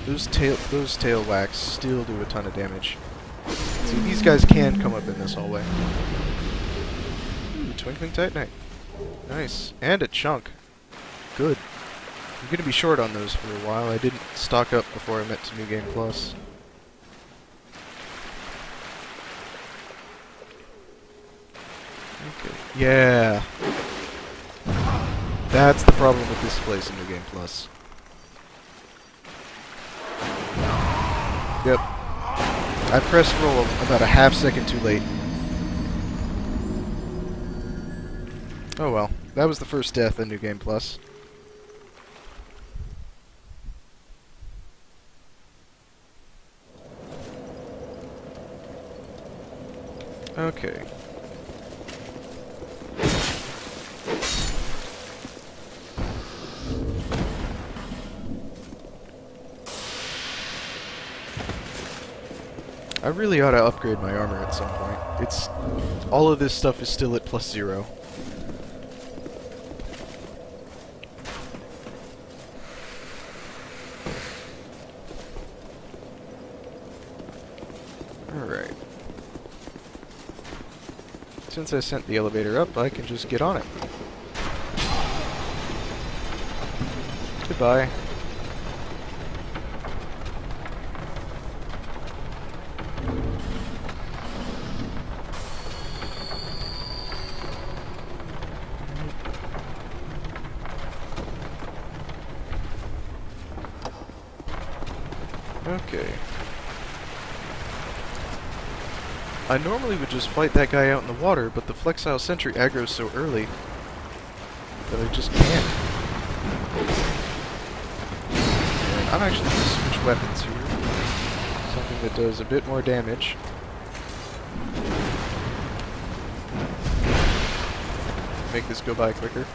those tail whacks still do a ton of damage. See, these guys can come up in this hallway. Ooh, Twinkling Titanite. Nice. And a chunk. Good. I'm gonna be short on those for a while. I didn't stock up before I went to New Game Plus. Okay. Yeah. That's the problem with this place in New Game Plus. Yep. I pressed roll about a half second too late. Oh well. That was the first death in New Game Plus. Okay. I really ought to upgrade my armor at some point. All of this stuff is still at +0. Alright. Since I sent the elevator up, I can just get on it. Goodbye. Okay. I normally would just fight that guy out in the water, but the Flexile Sentry aggro's so early that I just can't. And I'm actually going to switch weapons here. Something that does a bit more damage. Make this go by quicker.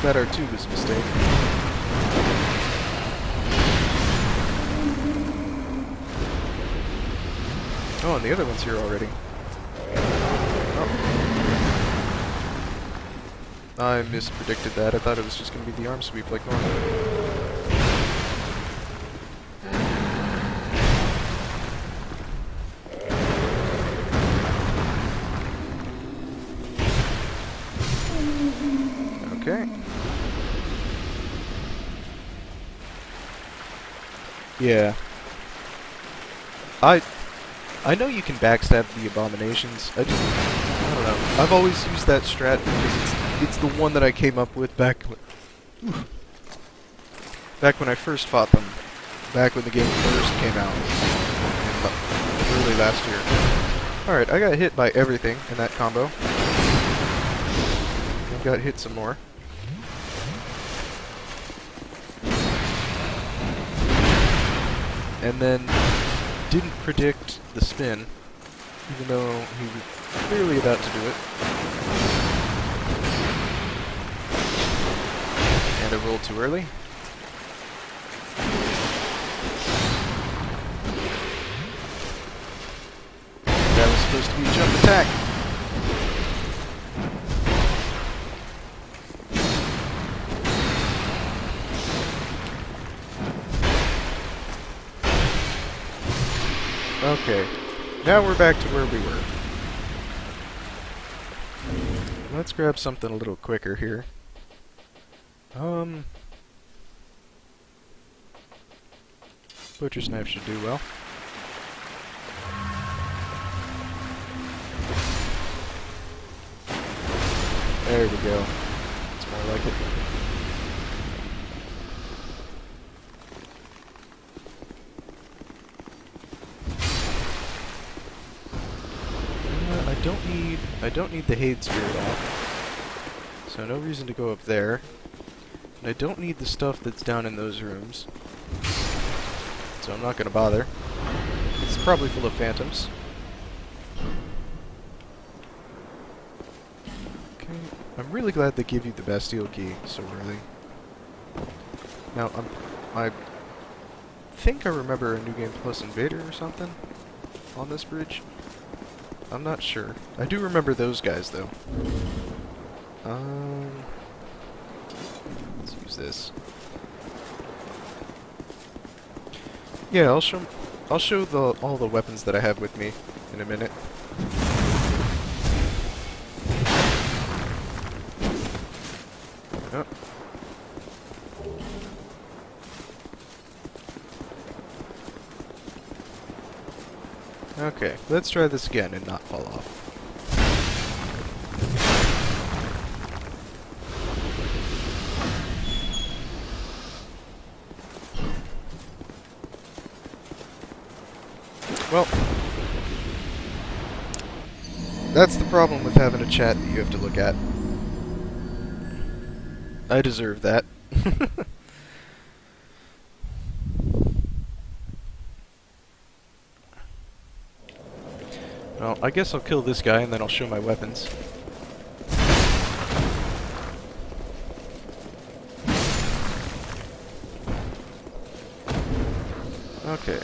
That R2 was a mistake. Oh, and the other one's here already. Oh. I mispredicted that. I thought it was just going to be the arm sweep like normal. Okay. Yeah. I know you can backstab the abominations. I don't know. I've always used that strat because it's the one that I came up with back when I first fought them. Back when the game first came out. Early last year. Alright, I got hit by everything in that combo. I got hit some more. And then didn't predict the spin, even though he was clearly about to do it. And I rolled too early. That was supposed to be a jump attack. Okay, now we're back to where we were. Let's grab something a little quicker here. Butcher's knife should do well. There we go. It's more like it. I don't need the Hade Spirit off, so no reason to go up there. And I don't need the stuff that's down in those rooms, so I'm not going to bother. It's probably full of phantoms. Okay, I'm really glad they give you the Bastille key so early. Now, I think I remember a New Game Plus Invader or something on this bridge. I'm not sure. I do remember those guys, though. Let's use this. Yeah, I'll show all the weapons that I have with me in a minute. Oh. Okay, let's try this again and not fall off. Well, that's the problem with having a chat that you have to look at. I deserve that. Well, I guess I'll kill this guy and then I'll show my weapons. Okay.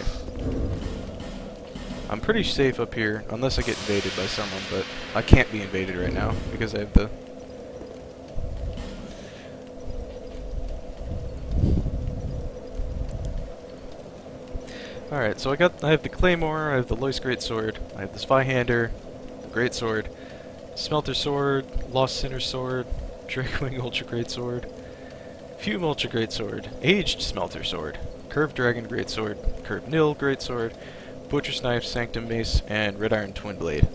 I'm pretty safe up here, unless I get invaded by someone, but I can't be invaded right now, because I have the... Alright, so I have the Claymore, I have the Lois Greatsword, I have the Spyhander, the Greatsword, Smelter Sword, Lost Sinner Sword, Drakewing Ultra Greatsword, Fume Ultra Greatsword, Aged Smelter Sword, Curved Dragon Greatsword, Curved Nil Greatsword, Butcher's Knife, Sanctum Mace, and Red Iron Twin Blade.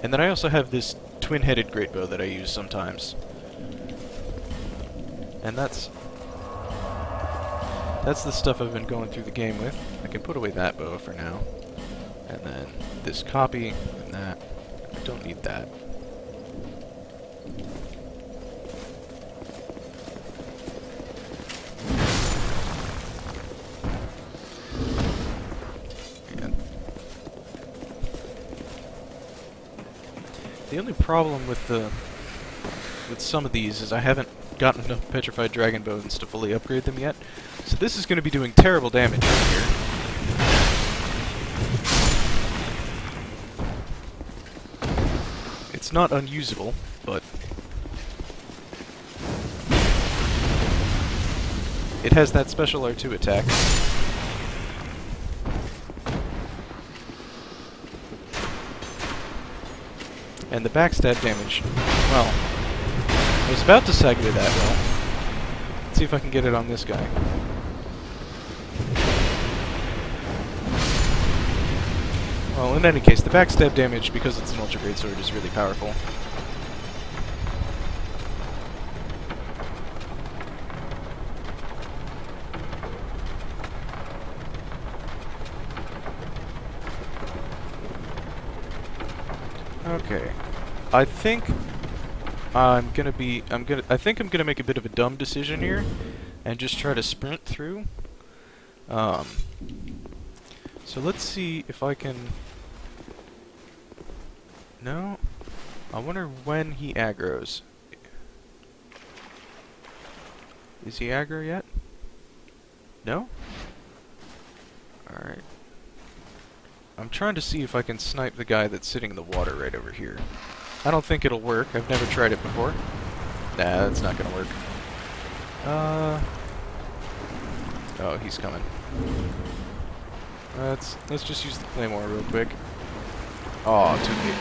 And then I also have this twin-headed greatbow that I use sometimes. And that's the stuff I've been going through the game with. I can put away that bow for now. And then this copy, and that. I don't need that. The only problem with some of these is I haven't gotten enough petrified dragon bones to fully upgrade them yet. So this is going to be doing terrible damage right here. It's not unusable, but it has that special R2 attack. And the backstab damage, well, I was about to segue that well. Let's see if I can get it on this guy. Well, in any case, the backstab damage, because it's an Ultra Greatsword, is really powerful. Okay. I think I'm gonna make a bit of a dumb decision here and just try to sprint through. So let's see if I can... No? I wonder when he aggroes. Is he aggro yet? No? Alright. I'm trying to see if I can snipe the guy that's sitting in the water right over here. I don't think it'll work. I've never tried it before. Nah, that's not gonna work. Oh, he's coming. Let's just use the Claymore real quick. Oh, too late.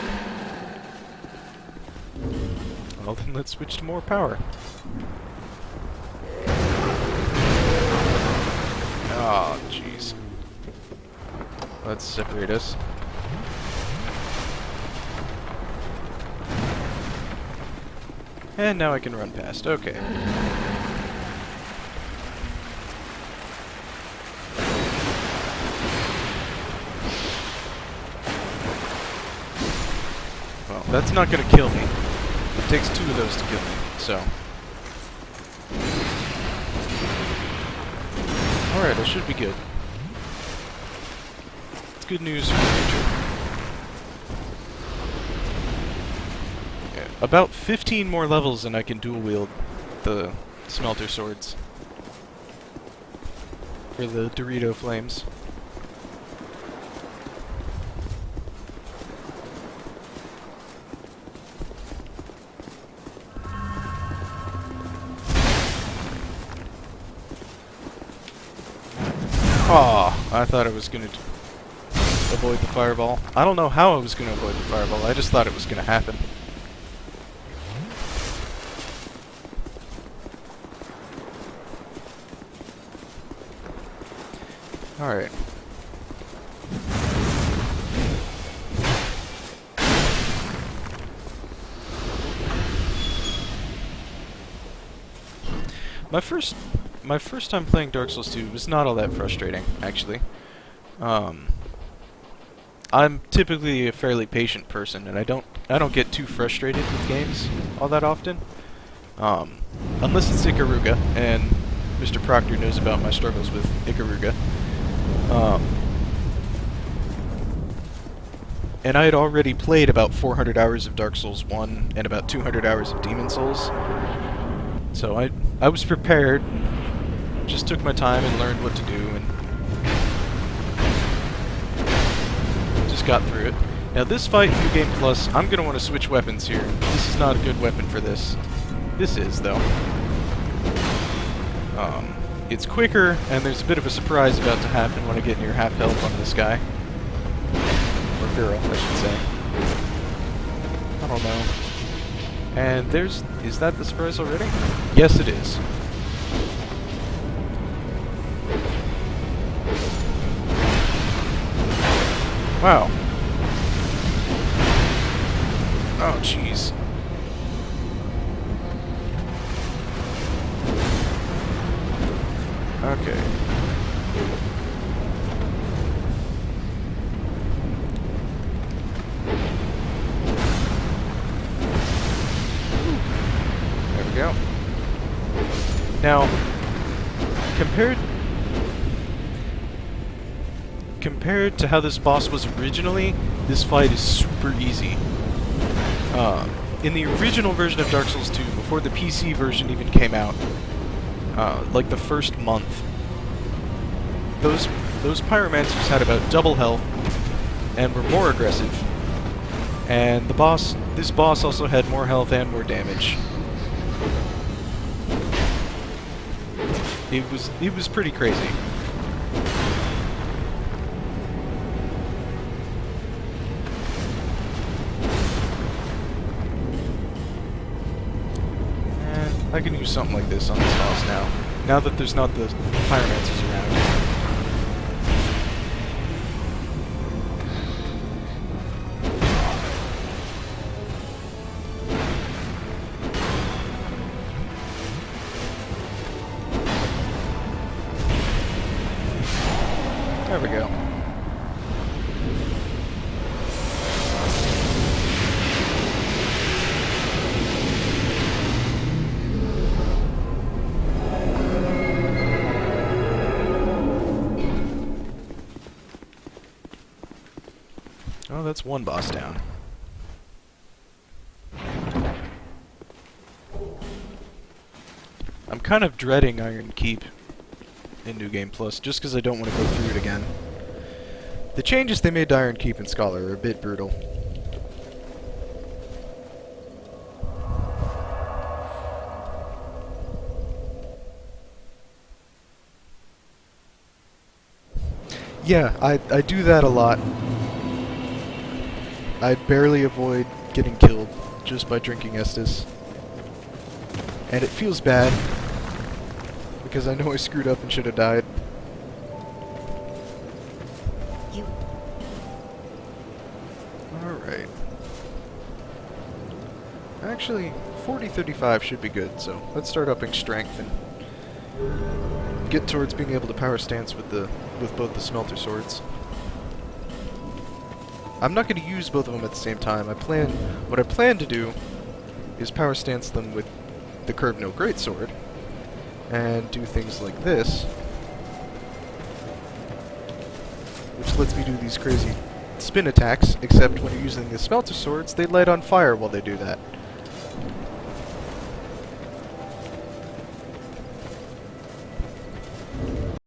Well, then let's switch to more power. Oh, jeez. Let's separate us. And now I can run past. Okay. Well, that's not gonna kill me. It takes 2 of those to kill me, so... Alright, I should be good. It's good news for the future. Yeah, about 15 more levels and I can dual wield the smelter swords. For the Dorito flames. Aw, I thought I was gonna avoid the fireball. I don't know how I was gonna avoid the fireball, I just thought it was gonna happen. Alright. My first time playing Dark Souls 2 was not all that frustrating, actually. I'm typically a fairly patient person, and I don't get too frustrated with games all that often. Unless it's Ikaruga, and Mr. Proctor knows about my struggles with Ikaruga. And I had already played about 400 hours of Dark Souls 1 and about 200 hours of Demon Souls. So I was prepared, just took my time and learned what to do, and just got through it. Now this fight in New Game Plus, I'm going to want to switch weapons here. This is not a good weapon for this. This is, though. It's quicker, and there's a bit of a surprise about to happen when I get near half health on this guy. Or girl, I should say. I don't know. And is that the surprise already? Yes, it is. Wow. Oh, jeez. Okay. There we go. Now, compared to how this boss was originally, this fight is super easy. In the original version of Dark Souls 2, before the PC version even came out, like the first month, those pyromancers had about double health and were more aggressive. And this boss also had more health and more damage. It was pretty crazy. And I can use something like this on this boss now that there's not the pyromancers around. There we go. Oh, that's one boss down. I'm kind of dreading Iron Keep in New Game Plus, just because I don't want to go through it again. The changes they made to Iron Keep and Scholar are a bit brutal. Yeah, I do that a lot. I barely avoid getting killed just by drinking Estus. And it feels bad, because I know I screwed up and should have died. Alright. Actually, 40-35 should be good, so let's start upping strength and get towards being able to power stance with both the smelter swords. I'm not going to use both of them at the same time. What I plan to do is power stance them with the Curved No Greatsword and do things like this, which lets me do these crazy spin attacks, except when you're using the smelter swords, they light on fire while they do that.